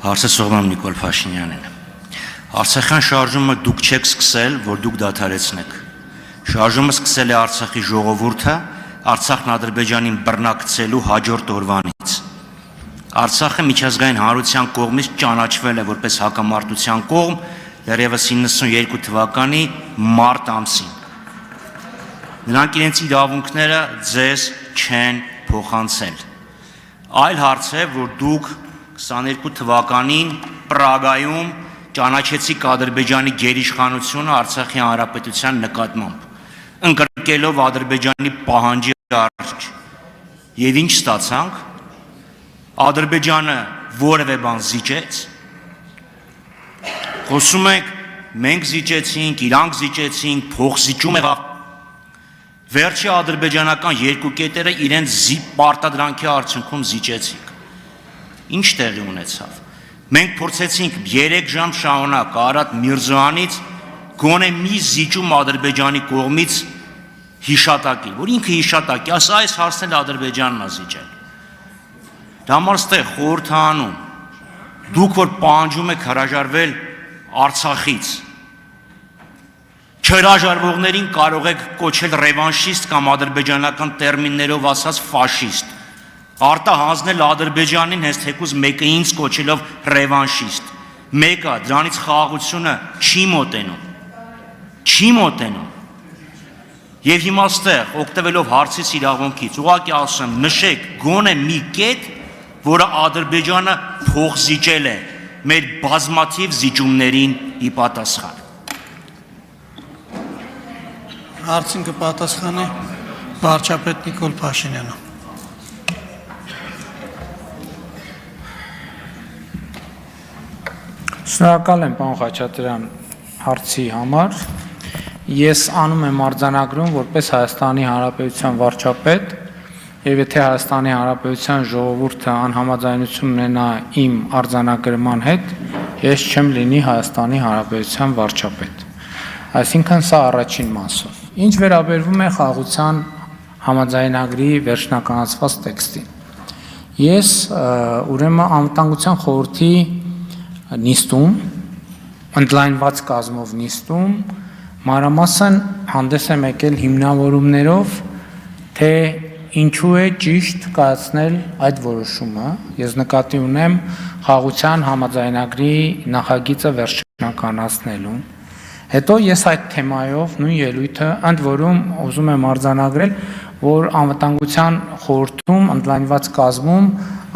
Հարցեցողն եմ Նիկոլ Փաշինյանին։ Արցախյան շարժումը դուք չեք սկսել, որ դուք դադարեցնեք։ Շարժումը սկսել է Արցախի ժողովուրդը Արցախն Ադրբեջանին բռնակցելու հաջորդ օրվանից։ Արցախը միջազգային հանրության կողմից ճանաչվել է որպես հակամարտության կողմ դեռևս 92 թվականի մարտ ամսին։ Նրանք իրենց իրավունքները ձեզ չեն փոխանցել։ Այլ հարց է, որ դուք 22 թվականին Պրագայում ճանաչեցիք Ադրբեջանի գերիշխանությունը Արցախի հանրապետության նկատմամբ, ընկրկելով Ադրբեջանի պահանջի արժ։ Եվ ինչ ստացանք։ Ադրբեջանը որևէ բան զիջեց։ Խոսում ենք, մենք զիջեցինք, իրանք զիջեցինք, փոխզիջում եղավ։ Վերջի ադրբեջանական երկու կետերը իրենց պարտադրանքի արդյունքում զիջեցինք։ Ինչ տեղի ունեցավ։ Մենք փորձեցինք 3 ժամ շարունակ Արադ Միրզոյանից գոնե մի զիջում Ադրբեջանի կողմից հիշատակի, որ ինքը հիշատակի, այս հարցն Ադրբեջանն է զիջել։ Դա համար ստեղ խորհրդանում դուք որ պահանջում եք հրաժարվել Արցախից, չհրաժարվողներին կարող եք կոչել ռևանշիստ կամ ադրբեջանական տերմիններով ասած ֆաշիստ, արտահանձնել Ադրբեջանին հենց թեկուզ մեկը ինձ կոչելով ռևանշիստ, մեկը դրանից խաղաղությունը չի մոտենում, եւ հիմա ստեղ օգտվելով հարցից իրավունքից, ուղղակի ասում եմ, նշեք գոնե մի կետ, որը Ադրբեջանը փոխզիջել է մեր բազմաթիվ զիջումներին ի պատասխան։ Հարցին կպատասխանի վարչապետ Նիկոլ Փաշինյանը։ Շնորհակալ եմ պարոն Խաչատրյան հարցի համար։ Ես անում եմ արձանագրում որպես Հայաստանի Հանրապետության վարչապետ, եւ եթե Հայաստանի Հանրապետության ժողովուրդը անհամաձայնություն ունենա իմ արձանագրման հետ, ես չեմ լինի Հայաստանի Հանրապետության վարչապետ։ Այսինքն սա առաջին մասով։ Ինչ վերաբերվում է խաղաղության համաձայնագրի վերջնականացված տեքստին։ Ես ուրեմն անվտանգության խորհրդի նիստում, ընդլայնված կազմով նիստում, մանրամասն հանդես եմ եկել հիմնավորումներով, թե ինչու է ճիշտ կայացնել այդ որոշումը։ Ես նկատի ունեմ խաղաղության համաձայնագրի նախագիծը վերջնականացնելու։ Հետո ես այդ թեմայով նույն ելույթը ընդ որում ուզում եմ արձանագրել, որ անվտանգության խորհրդում ընդլայնված կազմում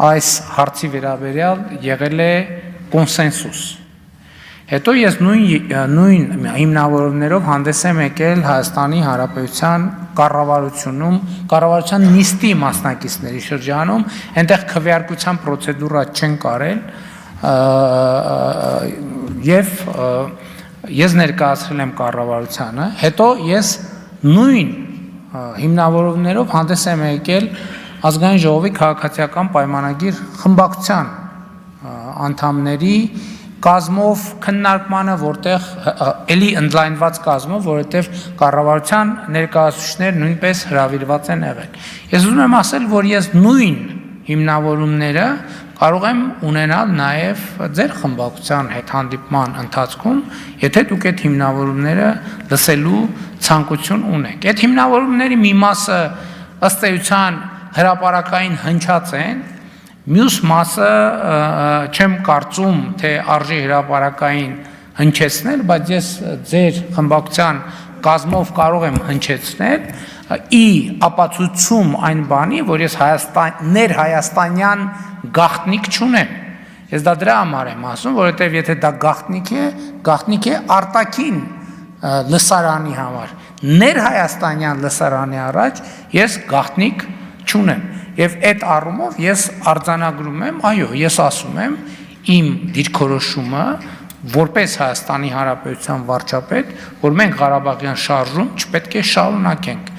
այս հարցի վերաբերյալ եղել է կոնսենսուս։ Հետո ես նույն հիմնավորումներով հանդես եմ եկել Հայաստանի Հանրապետության կառավարության նիստի մասնակիցների շրջանում, այնտեղ քվեարկության պրոցեդուրա չեն կարել եւ ես ներկայացրել եմ կառավարությանը, հետո ես նույն հիմնավորումներով հանդես եմ եկել ազգային ժողովի քաղաքացիական պայմանագիր խմբակցության անդամների կազմով քննարկմանը, որտեղ էլի ընդլայնված կազմով, որովհետև կառավարության ներկայացուցիչներ նույնպես հրավիրված են եղել։ Ես ուզում եմ ասել, որ ես նույն հիմնավորումները կարող եմ ունենալ նաև ձեր խմբակցության հետ հանդիպման ընթացքում, եթե դուք այդ հիմնավորումները լսելու ցանկություն ունեք։ Այդ հիմնավորումների մի մասը ըստ էության հրապարակային հնչած են, մյուս մասը չեմ կարծում, թե արժի հրապարակային հնչեցնել, բայց ես ձեր խմբակցության կազմով կարող եմ հնչեցնել ի ապացույցում այն բանի, որ ես ներհայաստանյան գաղտնիք չունեմ։ Ես դա դրա համար եմ ասում, որովհետև եթե դա գաղտնիք է արտաքին լսարանի համար, ներհայաստանյան լսարանի առաջ ես գաղտնիք չունեմ։ Եվ այդ առումով ես արձանագրում եմ, այո, ես ասում եմ իմ դիրքորոշումը որպես Հայաստանի Հանրապետության վարչապետ, որ մենք Ղարաբաղյան շարժում չպետք է շարունակենք։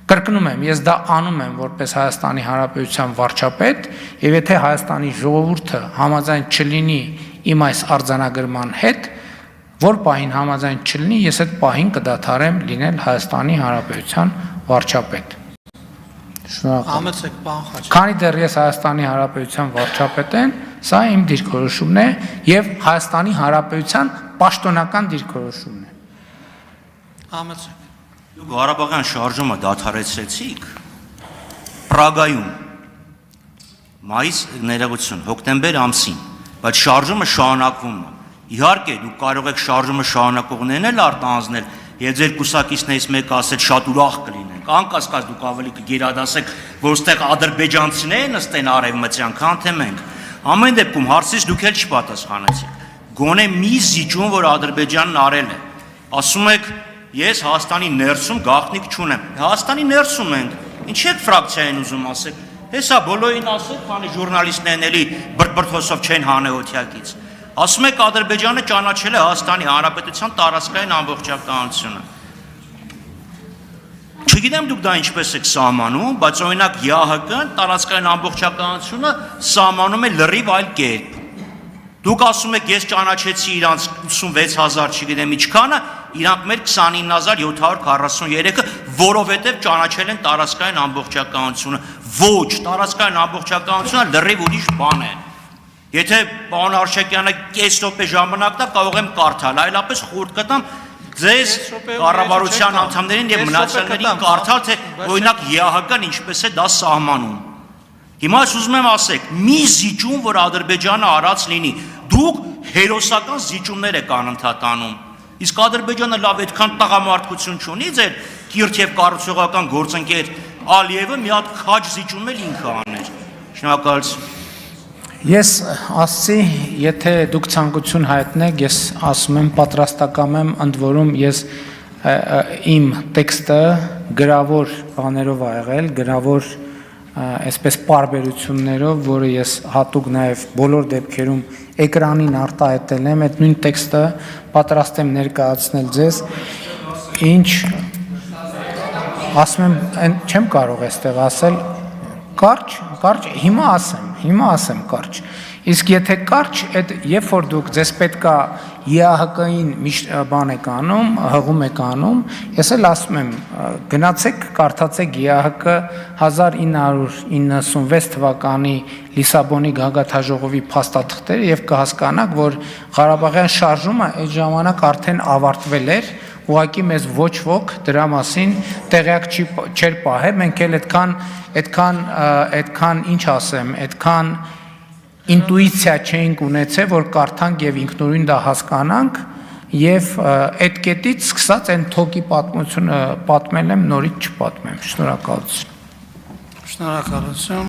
Կրկնում եմ, ես դա անում եմ որպես Հայաստանի Հանրապետության վարչապետ, եւ եթե Հայաստանի ժողովուրդը համաձայն չլինի իմ այս արձանագրման հետ, որ պահին համաձայն չլինի, ես այդ պահին կդադարեմ լինել Հայաստանի Հանրապետության վարչապետ։ Շնորհակալ։ Համեցեք, պարոն Խաչատրյան։ Քանի դեռ ես Հայաստանի Հանրապետության վարչապետ եմ, Սա իմ դիրքորոշումն է եւ Հայաստանի Հանրապետության պաշտոնական դիրքորոշումն է։ Համեցեք։ Դուք Ղարաբաղյան շարժումը դադարեցրեցիք Պրագայում մայիս ներողություն հոկտեմբեր ամսին, բայց շարժումը շարունակվում է։ Իհարկե դուք կարող եք շարժումը շարունակողներն էլ արտանձնել եւ ձեր կուսակիցներից մեկը ասել շատ ուրախ կլինենք։ Անկասկած դուք ավելի կգերադասեք, որ այստեղ ադրբեջանցիները նստեն արևմտյան, քան թե մենք։ Ամեն դեպքում հարցից դուք էլ չպատասխանեցիք։ Գոնե մի զիջում, որ Ադրբեջանն արել է։ Ասում եք, ես Հայաստանի ներսում գաղտնիք չունեմ։ Հայաստանի ներսում ենք։ Ինչ եք ֆրակցիային ուզում ասեք։ Հեսա բոլորին ասեք, քանի ժուրնալիստներն էլի բրբրթոսով չեն հանեօթյակից։ Ասում եք Ադրբեջանը ճանաչել է Հայաստանի Հանրապետության տարածքային ամբողջականությունը։ Չգիտեմ դուք դա ինչպես եք սահմանում, բայց օրինակ ԵԱՀԿ-ն տարածքային ամբողջականությունը սահմանում է լրիվ այլ կերպ։ Դուք ասում եք ես ճանաչեցի իրանց 86000, չգիտեմ ինչքանը, իրանք մեր 29743-ը, որովհետև ճանաչել են տարածքային ամբողջականությունը։ Ոչ, տարածքային ամբողջականությունը լրիվ ուրիշ բան է։ Եթե պարոն Արշակյանը կես րոպե ժամանակ տա, կարող եմ կարդալ, այլապես խորտ կտամ ձեզ կառավարության անդամներին եւ մնացյալներին կարդալ, թե օրինակ ԵԱՀԿ-ն ինչպես է դա սահմանում։ Հիմա ուզում եմ ասեք, մի զիջում, որ Ադրբեջանը արած լինի, դուք հերոսական զիջումներ եք անընդհատ անում։ Իսկ Ադրբեջանը լավ այդքան տղամարդկություն չունի, ձեր կիրթ եւ կառուցողական գործընկեր Ալիևը մի հատ քաջ զիջում էլ ինքը աներ։ Շնորհակալություն։ Ես ասացի, եթե դուք ցանկություն հայտնեք, ես ասում եմ պատրաստակամ եմ, ընդ որում ես իմ տեքստը գրավոր բաներով ա եղել, գրավոր այսպես պարբերություններով, որը ես հատուկ նաև բոլոր դեպքերում էկրանին արտահայտել եմ, այդ նույն տեքստը պատրաստ եմ ներկայացնել ձեզ, ինչ ասում եմ, չեմ կարող այստեղ ասել, կարճ, հիմա ասեմ կարճ, իսկ եթե կարճ, երբ որ դուք ձեզ պետքա ԵԱՀԿ-ին բան եք անում, հղում եք անում, ես էլ ասում եմ, գնացեք, կարդացեք ԵԱՀԿ 1996 թվականի Լիսաբոնի գագաթնաժողովի փաստաթղթերը եւ կհասկանաք, որ Ղարաբաղյան շարժումը այդ ժամանակ արդեն ավարտվել էր, ուղղակի մեզ ոչ ոք դրա մասին տեղյակ չէր պահել, մենք էլ այդքան ինչ ասեմ, այդքան ինտուիցիա չենք ունեցել, որ կարդանք եւ ինքնուրույն դա հասկանանք եւ այդ կետից սկսած այն թոկի պատմությունը պատմել եմ, նորից չպատմեմ։ Շնորհակալություն։ Շնորհակալություն։